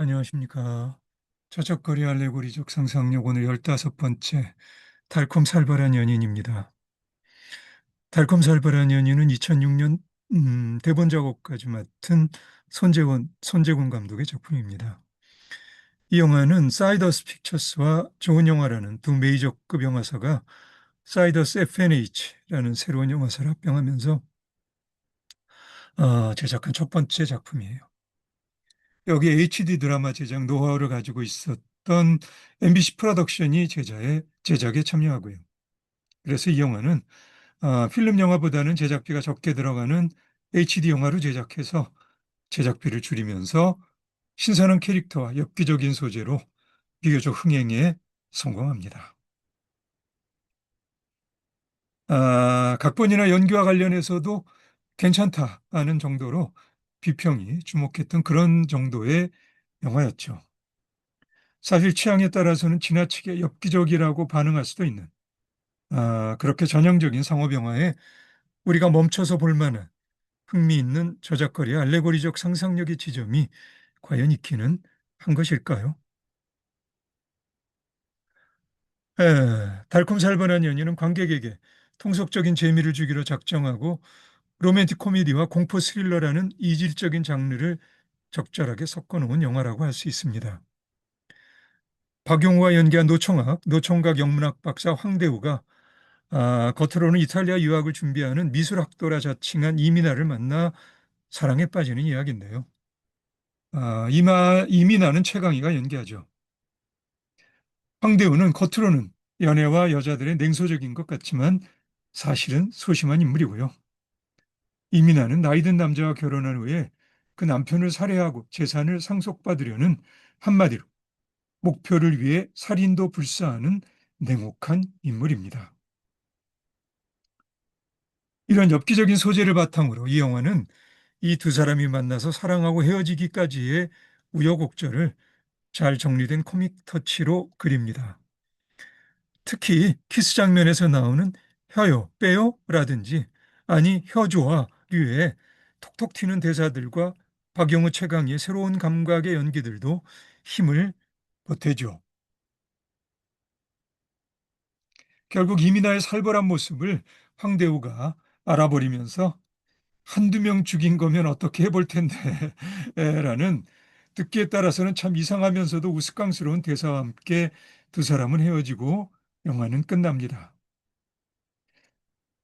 안녕하십니까. 저적거리 알레고리적 상상력 오늘 15번째 달콤살벌한 연인입니다. 달콤살벌한 연인은 2006년 대본 작업까지 맡은 손재군 감독의 작품입니다. 이 영화는 사이더스 픽처스와 좋은 영화라는 두 메이저급 영화사가 사이더스 FNH라는 새로운 영화사를 합병하면서 제작한 첫 번째 작품이에요. 여기 HD 드라마 제작 노하우를 가지고 있었던 MBC 프로덕션이 제작에 참여하고요. 그래서 이 영화는 필름 영화보다는 제작비가 적게 들어가는 HD 영화로 제작해서 제작비를 줄이면서 신선한 캐릭터와 엽기적인 소재로 비교적 흥행에 성공합니다. 각본이나 연기와 관련해서도 괜찮다는 정도로 비평이 주목했던 그런 정도의 영화였죠. 사실 취향에 따라서는 지나치게 엽기적이라고 반응할 수도 있는 그렇게 전형적인 상업영화에 우리가 멈춰서 볼 만한 흥미있는 저작거리의 알레고리적 상상력의 지점이 과연 있기는 한 것일까요? 달콤살벌한 연인은 관객에게 통속적인 재미를 주기로 작정하고 로맨틱 코미디와 공포 스릴러라는 이질적인 장르를 적절하게 섞어놓은 영화라고 할 수 있습니다. 박용우와 연기한 노총각 영문학 박사 황대우가 겉으로는 이탈리아 유학을 준비하는 미술학도라 자칭한 이민아를 만나 사랑에 빠지는 이야기인데요. 이민아는 최강희가 연기하죠. 황대우는 겉으로는 연애와 여자들의 냉소적인 것 같지만 사실은 소심한 인물이고요. 이민아는 나이든 남자와 결혼한 후에 그 남편을 살해하고 재산을 상속받으려는 한마디로 목표를 위해 살인도 불사하는 냉혹한 인물입니다. 이런 엽기적인 소재를 바탕으로 이 영화는 이 두 사람이 만나서 사랑하고 헤어지기까지의 우여곡절을 잘 정리된 코믹 터치로 그립니다. 특히 키스 장면에서 나오는 혀요, 빼요? 라든지 아니 혀좋아 류의 톡톡 튀는 대사들과 박영우 최강희의 새로운 감각의 연기들도 힘을 보태죠. 결국 이민아의 살벌한 모습을 황대우가 알아버리면서 한두 명 죽인 거면 어떻게 해볼 텐데 라는 듣기에 따라서는 참 이상하면서도 우스꽝스러운 대사와 함께 두 사람은 헤어지고 영화는 끝납니다.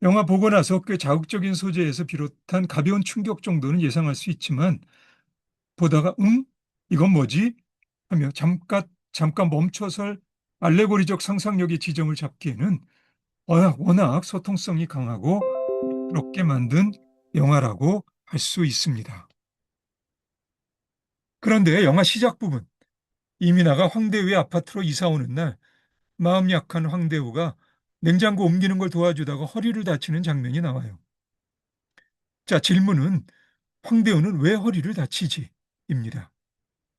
영화 보고 나서 꽤 자극적인 소재에서 비롯한 가벼운 충격 정도는 예상할 수 있지만 보다가 이건 뭐지? 하며 잠깐 멈춰설 알레고리적 상상력의 지점을 잡기에는 워낙 소통성이 강하고 부럽게 만든 영화라고 할 수 있습니다. 그런데 영화 시작 부분, 이민아가 황대우의 아파트로 이사 오는 날 마음 약한 황대우가 냉장고 옮기는 걸 도와주다가 허리를 다치는 장면이 나와요. 자, 질문은 황대우는 왜 허리를 다치지? 입니다.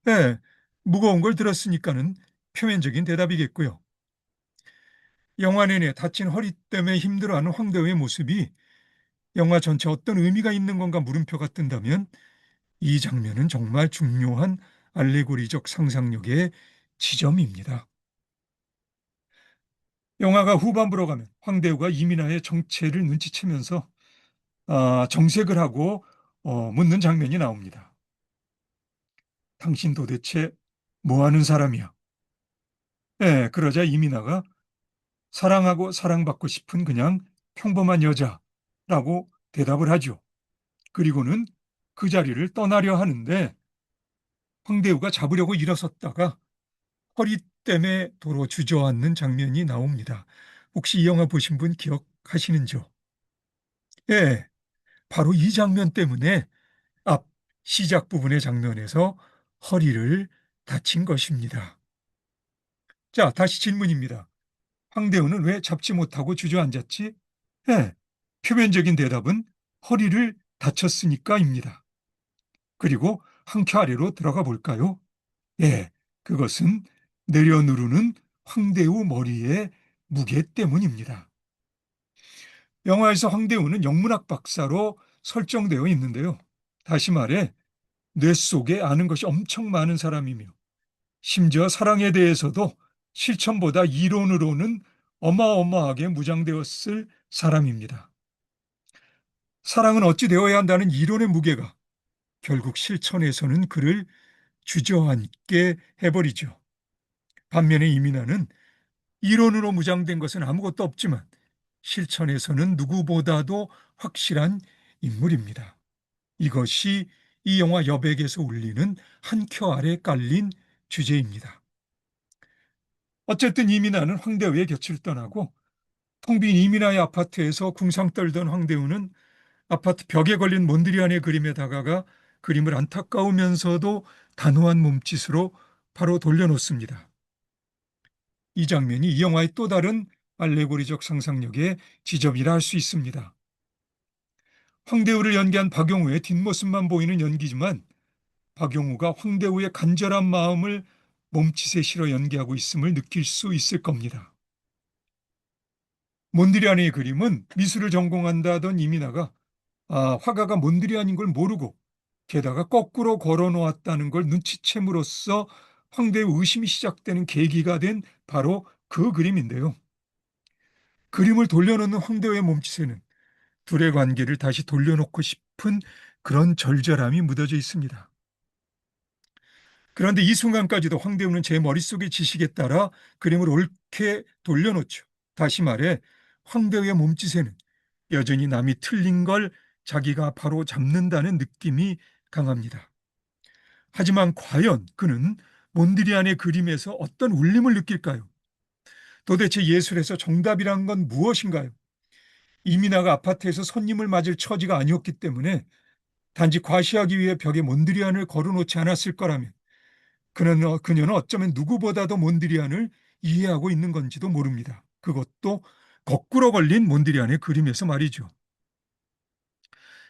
네, 무거운 걸 들었으니까는 표면적인 대답이겠고요. 영화 내내 다친 허리 때문에 힘들어하는 황대우의 모습이 영화 전체 어떤 의미가 있는 건가 물음표가 뜬다면 이 장면은 정말 중요한 알레고리적 상상력의 지점입니다. 영화가 후반부로 가면 황대우가 이민아의 정체를 눈치채면서 정색을 하고 묻는 장면이 나옵니다. 당신 도대체 뭐 하는 사람이야? 네, 그러자 이민아가 사랑하고 사랑받고 싶은 그냥 평범한 여자라고 대답을 하죠. 그리고는 그 자리를 떠나려 하는데 황대우가 잡으려고 일어섰다가 허리 때문에 도로 주저앉는 장면이 나옵니다. 혹시 이 영화 보신 분 기억하시는지요? 예, 바로 이 장면 때문에 앞 시작 부분의 장면에서 허리를 다친 것입니다. 자, 다시 질문입니다. 황대우는 왜 잡지 못하고 주저앉았지? 예, 표면적인 대답은 허리를 다쳤으니까입니다. 그리고 한 켜 아래로 들어가 볼까요? 예, 그것은 내려누르는 황대우 머리의 무게 때문입니다. 영화에서 황대우는 영문학 박사로 설정되어 있는데요. 다시 말해 뇌 속에 아는 것이 엄청 많은 사람이며 심지어 사랑에 대해서도 실천보다 이론으로는 어마어마하게 무장되었을 사람입니다. 사랑은 어찌 되어야 한다는 이론의 무게가 결국 실천에서는 그를 주저앉게 해버리죠. 반면에 이민아는 이론으로 무장된 것은 아무것도 없지만 실천에서는 누구보다도 확실한 인물입니다. 이것이 이 영화 여백에서 울리는 한 켜 아래 깔린 주제입니다. 어쨌든 이민아는 황대우의 곁을 떠나고 텅 빈 이민아의 아파트에서 궁상 떨던 황대우는 아파트 벽에 걸린 몬드리안의 그림에 다가가 그림을 안타까우면서도 단호한 몸짓으로 바로 돌려놓습니다. 이 장면이 이 영화의 또 다른 알레고리적 상상력의 지점이라 할 수 있습니다. 황대우를 연기한 박용우의 뒷모습만 보이는 연기지만 박용우가 황대우의 간절한 마음을 몸짓에 실어 연기하고 있음을 느낄 수 있을 겁니다. 몬드리안의 그림은 미술을 전공한다던 이민아가 화가가 몬드리안인 걸 모르고 게다가 거꾸로 걸어 놓았다는 걸 눈치챈으로써 황대의 의심이 시작되는 계기가 된 바로 그 그림인데요. 그림을 돌려놓는 황대의 몸짓에는 둘의 관계를 다시 돌려놓고 싶은 그런 절절함이 묻어져 있습니다. 그런데 이 순간까지도 황대우는 제 머릿속의 지식에 따라 그림을 옳게 돌려놓죠. 다시 말해 황대우의 몸짓에는 여전히 남이 틀린 걸 자기가 바로 잡는다는 느낌이 강합니다. 하지만 과연 그는 몬드리안의 그림에서 어떤 울림을 느낄까요? 도대체 예술에서 정답이란 건 무엇인가요? 이민아가 아파트에서 손님을 맞을 처지가 아니었기 때문에 단지 과시하기 위해 벽에 몬드리안을 걸어놓지 않았을 거라면 그녀는 어쩌면 누구보다도 몬드리안을 이해하고 있는 건지도 모릅니다. 그것도 거꾸로 걸린 몬드리안의 그림에서 말이죠.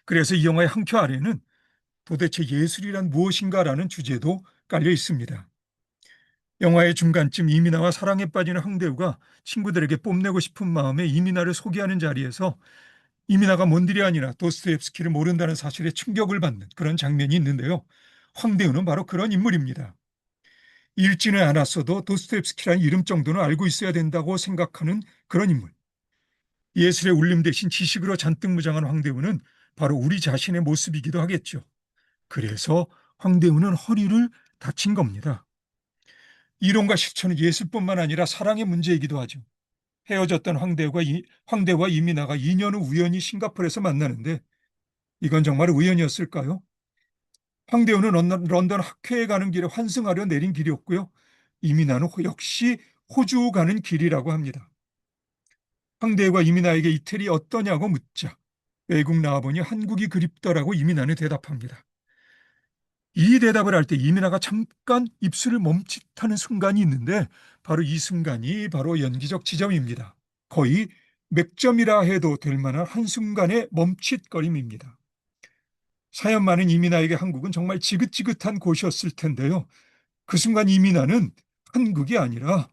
그래서 이 영화의 한 켜 아래는 도대체 예술이란 무엇인가라는 주제도 깔려 있습니다. 영화의 중간쯤 이민아와 사랑에 빠지는 황대우가 친구들에게 뽐내고 싶은 마음에 이민아를 소개하는 자리에서 이민아가 몬드리안이나 도스토옙스키를 모른다는 사실에 충격을 받는 그런 장면이 있는데요. 황대우는 바로 그런 인물입니다. 읽지는 않았어도 도스토옙스키라는 이름 정도는 알고 있어야 된다고 생각하는 그런 인물. 예술의 울림 대신 지식으로 잔뜩 무장한 황대우는 바로 우리 자신의 모습이기도 하겠죠. 그래서 황대우는 허리를 다친 겁니다. 이론과 실천은 예술뿐만 아니라 사랑의 문제이기도 하죠. 헤어졌던 황대와 이민아가 2년 후 우연히 싱가포르에서 만나는데 이건 정말 우연이었을까요? 황대우는 런던 학회에 가는 길에 환승하려 내린 길이었고요. 이민아는 역시 호주 가는 길이라고 합니다. 황대우가 이민아에게 이태리 어떠냐고 묻자 외국 나와보니 한국이 그립더라고 이민아는 대답합니다. 이 대답을 할 때 이민아가 잠깐 입술을 멈칫하는 순간이 있는데 바로 이 순간이 바로 연기적 지점입니다. 거의 맥점이라 해도 될 만한 한순간의 멈칫거림입니다. 사연 많은 이민아에게 한국은 정말 지긋지긋한 곳이었을 텐데요. 그 순간 이민아는 한국이 아니라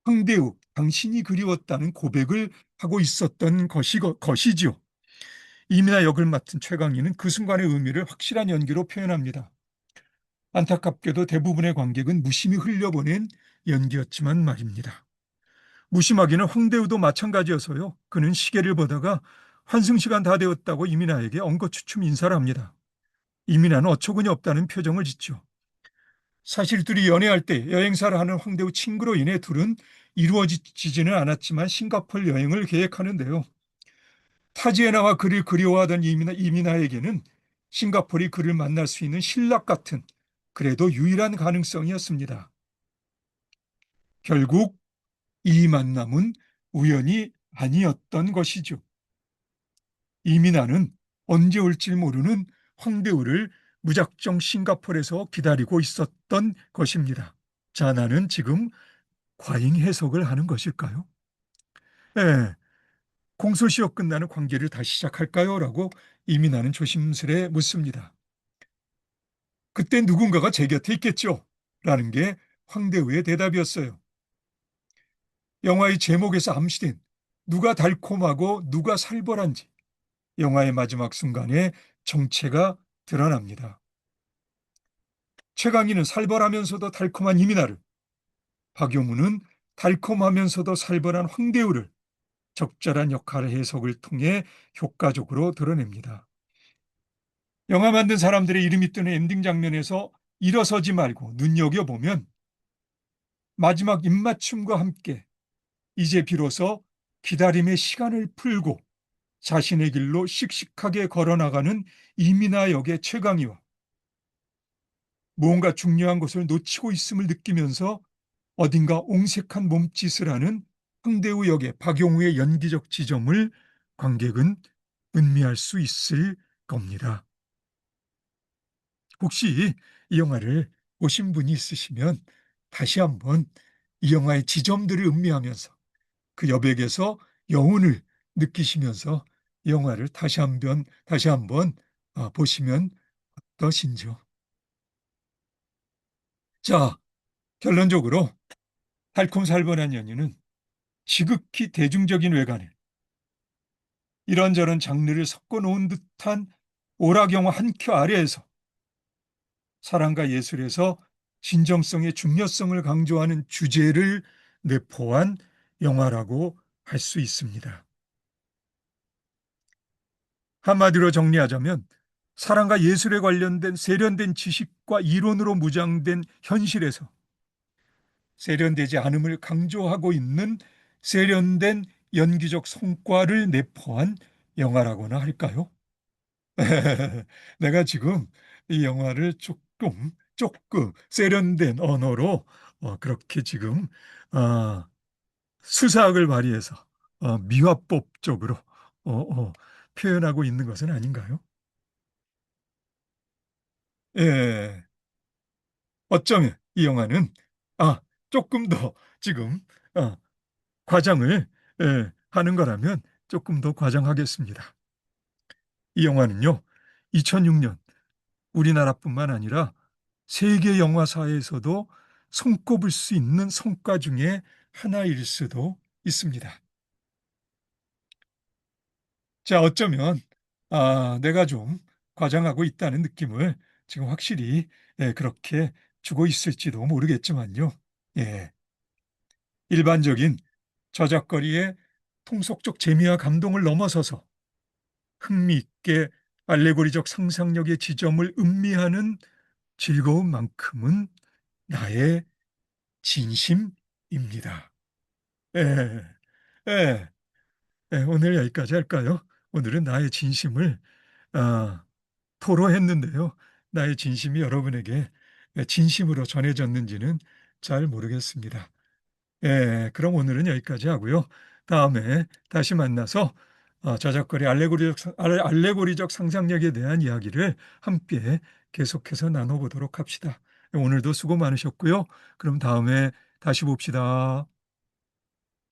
황대우, 당신이 그리웠다는 고백을 하고 있었던 것이지요. 이민아 역을 맡은 최강희는 그 순간의 의미를 확실한 연기로 표현합니다. 안타깝게도 대부분의 관객은 무심히 흘려보낸 연기였지만 말입니다. 무심하기는 황대우도 마찬가지여서요. 그는 시계를 보다가 환승시간 다 되었다고 이민아에게 엉거추춤 인사를 합니다. 이민아는 어처구니 없다는 표정을 짓죠. 사실 둘이 연애할 때 여행사를 하는 황대우 친구로 인해 둘은 이루어지지는 않았지만 싱가포르 여행을 계획하는데요. 타지에 나와 그를 그리워하던 이민아에게는 싱가포르이 그를 만날 수 있는 신락 같은 그래도 유일한 가능성이었습니다. 결국 이 만남은 우연이 아니었던 것이죠. 이민아는 언제 올지 모르는 황대우를 무작정 싱가포르에서 기다리고 있었던 것입니다. 자, 나는 지금 과잉 해석을 하는 것일까요? 네, 공소시효 끝나는 관계를 다시 시작할까요? 라고 이민아는 조심스레 묻습니다. 그때 누군가가 제 곁에 있겠죠? 라는 게 황대우의 대답이었어요. 영화의 제목에서 암시된 누가 달콤하고 누가 살벌한지 영화의 마지막 순간에 정체가 드러납니다. 최강희는 살벌하면서도 달콤한 이민아를, 박용우는 달콤하면서도 살벌한 황대우를 적절한 역할 해석을 통해 효과적으로 드러냅니다. 영화 만든 사람들의 이름이 뜨는 엔딩 장면에서 일어서지 말고 눈여겨보면 마지막 입맞춤과 함께 이제 비로소 기다림의 시간을 풀고 자신의 길로 씩씩하게 걸어나가는 이민아 역의 최강희와 무언가 중요한 것을 놓치고 있음을 느끼면서 어딘가 옹색한 몸짓을 하는 황대우 역의 박용우의 연기적 지점을 관객은 음미할 수 있을 겁니다. 혹시 이 영화를 보신 분이 있으시면 다시 한번 이 영화의 지점들을 음미하면서 그 여백에서 여운을 느끼시면서 이 영화를 다시 한번 보시면 어떠신지요? 자, 결론적으로 달콤살벌한 연유는 지극히 대중적인 외관에 이런저런 장르를 섞어 놓은 듯한 오락영화 한 큐 아래에서 사랑과 예술에서 진정성의 중요성을 강조하는 주제를 내포한 영화라고 할 수 있습니다. 한마디로 정리하자면 사랑과 예술에 관련된 세련된 지식과 이론으로 무장된 현실에서 세련되지 않음을 강조하고 있는 세련된 연기적 성과를 내포한 영화라고나 할까요? 내가 지금 이 영화를 조금 세련된 언어로 그렇게 지금 아, 수사학을 발휘해서 미화법적으로 어, 어, 표현하고 있는 것은 아닌가요? 예, 어쩌면 이 영화는 아, 조금 더 지금 어, 과장을 하는 거라면 조금 더 과장하겠습니다. 이 영화는요, 2006년 우리나라뿐만 아니라 세계 영화사에서도 손꼽을 수 있는 성과 중에 하나일 수도 있습니다. 자, 어쩌면 내가 좀 과장하고 있다는 느낌을 지금 확실히 그렇게 주고 있을지도 모르겠지만요. 예, 일반적인 저작거리의 통속적 재미와 감동을 넘어서서 흥미있게 알레고리적 상상력의 지점을 음미하는 즐거움만큼은 나의 진심입니다. 예, 예, 예, 오늘 여기까지 할까요? 오늘은 나의 진심을 아, 토로했는데요. 나의 진심이 여러분에게 진심으로 전해졌는지는 잘 모르겠습니다. 예, 그럼 오늘은 여기까지 하고요. 다음에 다시 만나서 저작거리 알레고리적 상상력에 대한 이야기를 함께 계속해서 나눠보도록 합시다. 오늘도 수고 많으셨고요. 그럼 다음에 다시 봅시다.